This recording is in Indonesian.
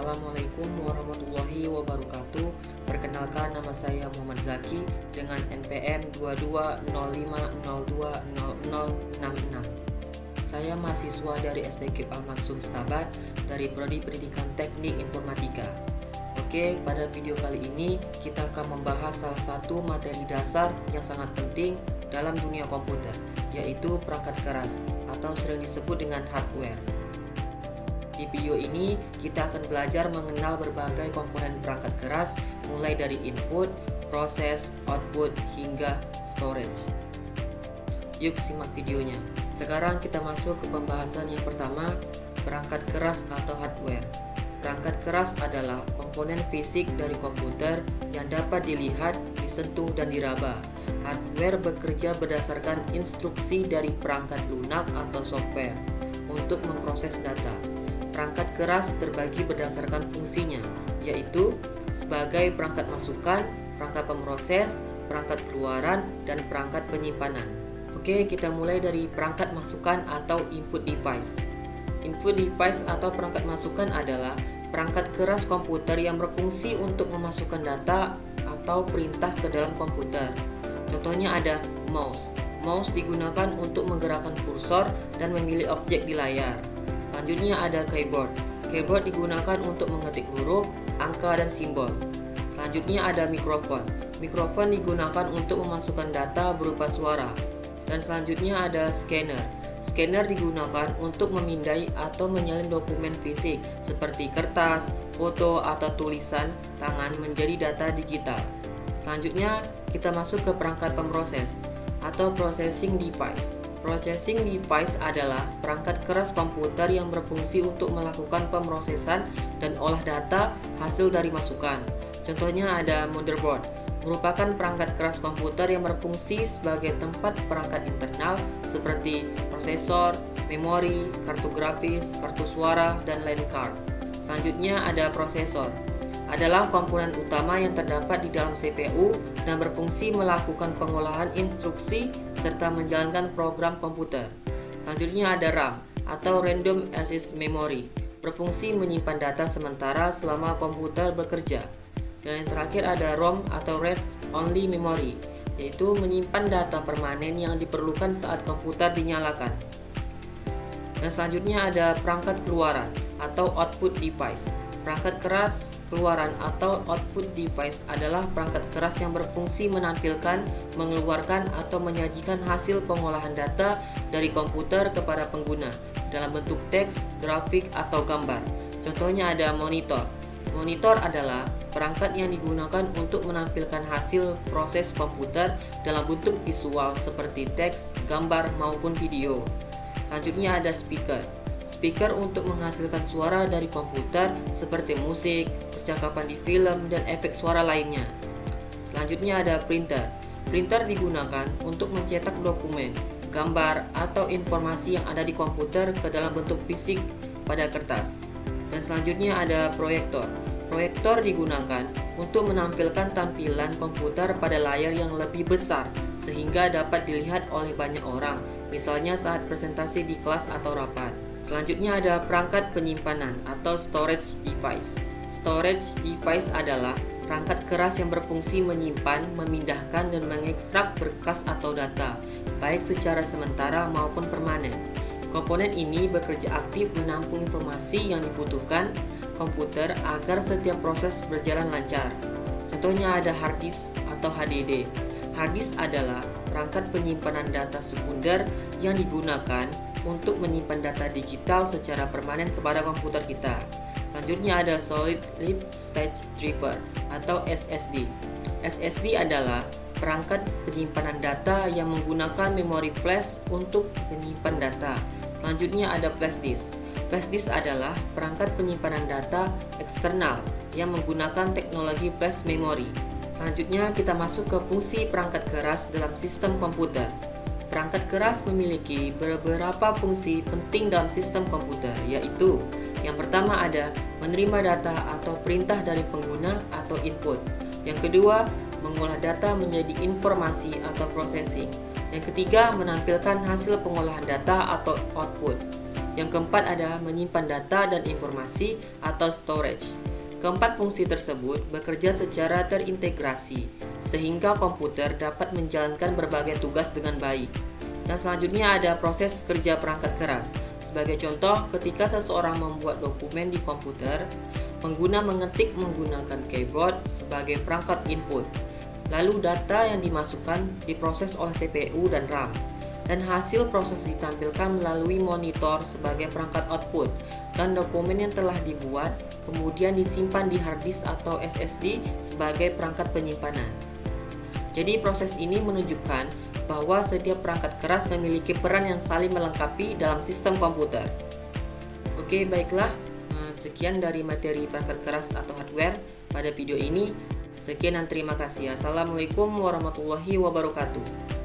Assalamualaikum warahmatullahi wabarakatuh. Perkenalkan, nama saya Muhammad Zaki dengan NPM 2205020066. Saya mahasiswa dari STQ Al-Maksum Stabat dari Prodi Pendidikan Teknik Informatika. Oke, pada video kali ini kita akan membahas salah satu materi dasar yang sangat penting dalam dunia komputer, yaitu perangkat keras atau sering disebut dengan hardware. Di video ini kita akan belajar mengenal berbagai komponen perangkat keras, mulai dari input, proses, output, hingga storage. Yuk simak videonya. Sekarang kita masuk ke pembahasan yang pertama, perangkat keras atau hardware. Perangkat keras adalah komponen fisik dari komputer yang dapat dilihat, disentuh, dan diraba. Hardware bekerja berdasarkan instruksi dari perangkat lunak atau software untuk memproses data. Perangkat keras terbagi berdasarkan fungsinya, yaitu sebagai perangkat masukan, perangkat pemroses, perangkat keluaran, dan perangkat penyimpanan. Oke, kita mulai dari perangkat masukan atau input device. Input device atau perangkat masukan adalah perangkat keras komputer yang berfungsi untuk memasukkan data atau perintah ke dalam komputer. Contohnya ada mouse. Mouse digunakan untuk menggerakkan kursor dan memilih objek di layar. Selanjutnya ada keyboard. Keyboard digunakan untuk mengetik huruf, angka, dan simbol. Selanjutnya ada mikrofon. Mikrofon digunakan untuk memasukkan data berupa suara. Dan selanjutnya ada scanner. Scanner digunakan untuk memindai atau menyalin dokumen fisik seperti kertas, foto, atau tulisan tangan menjadi data digital. Selanjutnya kita masuk ke perangkat pemroses atau processing device. Processing device adalah perangkat keras komputer yang berfungsi untuk melakukan pemrosesan dan olah data hasil dari masukan. Contohnya ada motherboard, merupakan perangkat keras komputer yang berfungsi sebagai tempat perangkat internal seperti prosesor, memori, kartu grafis, kartu suara, dan line card. Selanjutnya ada prosesor, adalah komponen utama yang terdapat di dalam CPU dan berfungsi melakukan pengolahan instruksi serta menjalankan program komputer. Selanjutnya ada RAM atau Random Access Memory, berfungsi menyimpan data sementara selama komputer bekerja. Dan yang terakhir ada ROM atau Read Only Memory, yaitu menyimpan data permanen yang diperlukan saat komputer dinyalakan. Dan selanjutnya ada perangkat keluaran atau output device. Perangkat keras keluaran atau output device adalah perangkat keras yang berfungsi menampilkan, mengeluarkan, atau menyajikan hasil pengolahan data dari komputer kepada pengguna dalam bentuk teks, grafik, atau gambar. Contohnya ada monitor. Monitor adalah perangkat yang digunakan untuk menampilkan hasil proses komputer dalam bentuk visual seperti teks, gambar, maupun video. Selanjutnya ada speaker. Speaker untuk menghasilkan suara dari komputer seperti musik, percakapan di film, dan efek suara lainnya. Selanjutnya ada printer. Printer digunakan untuk mencetak dokumen, gambar, atau informasi yang ada di komputer ke dalam bentuk fisik pada kertas. Dan selanjutnya ada proyektor. Proyektor digunakan untuk menampilkan tampilan komputer pada layar yang lebih besar sehingga dapat dilihat oleh banyak orang, misalnya saat presentasi di kelas atau rapat. Selanjutnya ada perangkat penyimpanan atau storage device. Storage device adalah perangkat keras yang berfungsi menyimpan, memindahkan, dan mengekstrak berkas atau data, baik secara sementara maupun permanen. Komponen ini bekerja aktif menampung informasi yang dibutuhkan komputer agar setiap proses berjalan lancar. Contohnya ada hard disk atau HDD. Hard disk adalah perangkat penyimpanan data sekunder yang digunakan untuk menyimpan data digital secara permanen kepada komputer kita. Selanjutnya ada Solid State Driver atau SSD. SSD adalah perangkat penyimpanan data yang menggunakan memori flash untuk menyimpan data. Selanjutnya ada flash disk. Flash disk adalah perangkat penyimpanan data eksternal yang menggunakan teknologi flash memory. Selanjutnya kita masuk ke fungsi perangkat keras dalam sistem komputer. Perangkat keras memiliki beberapa fungsi penting dalam sistem komputer, yaitu yang pertama ada menerima data atau perintah dari pengguna atau input. Yang kedua, mengolah data menjadi informasi atau processing. Yang ketiga, menampilkan hasil pengolahan data atau output. Yang keempat ada menyimpan data dan informasi atau storage. Keempat fungsi tersebut bekerja secara terintegrasi sehingga komputer dapat menjalankan berbagai tugas dengan baik. Dan selanjutnya ada proses kerja perangkat keras. Sebagai contoh, ketika seseorang membuat dokumen di komputer, pengguna mengetik menggunakan keyboard sebagai perangkat input. Lalu data yang dimasukkan diproses oleh CPU dan RAM. Dan hasil proses ditampilkan melalui monitor sebagai perangkat output. Dan dokumen yang telah dibuat kemudian disimpan di hard disk atau SSD sebagai perangkat penyimpanan. Jadi proses ini menunjukkan bahwa setiap perangkat keras memiliki peran yang saling melengkapi dalam sistem komputer. Oke, baiklah. Sekian dari materi perangkat keras atau hardware pada video ini. Sekian dan terima kasih. Assalamualaikum warahmatullahi wabarakatuh.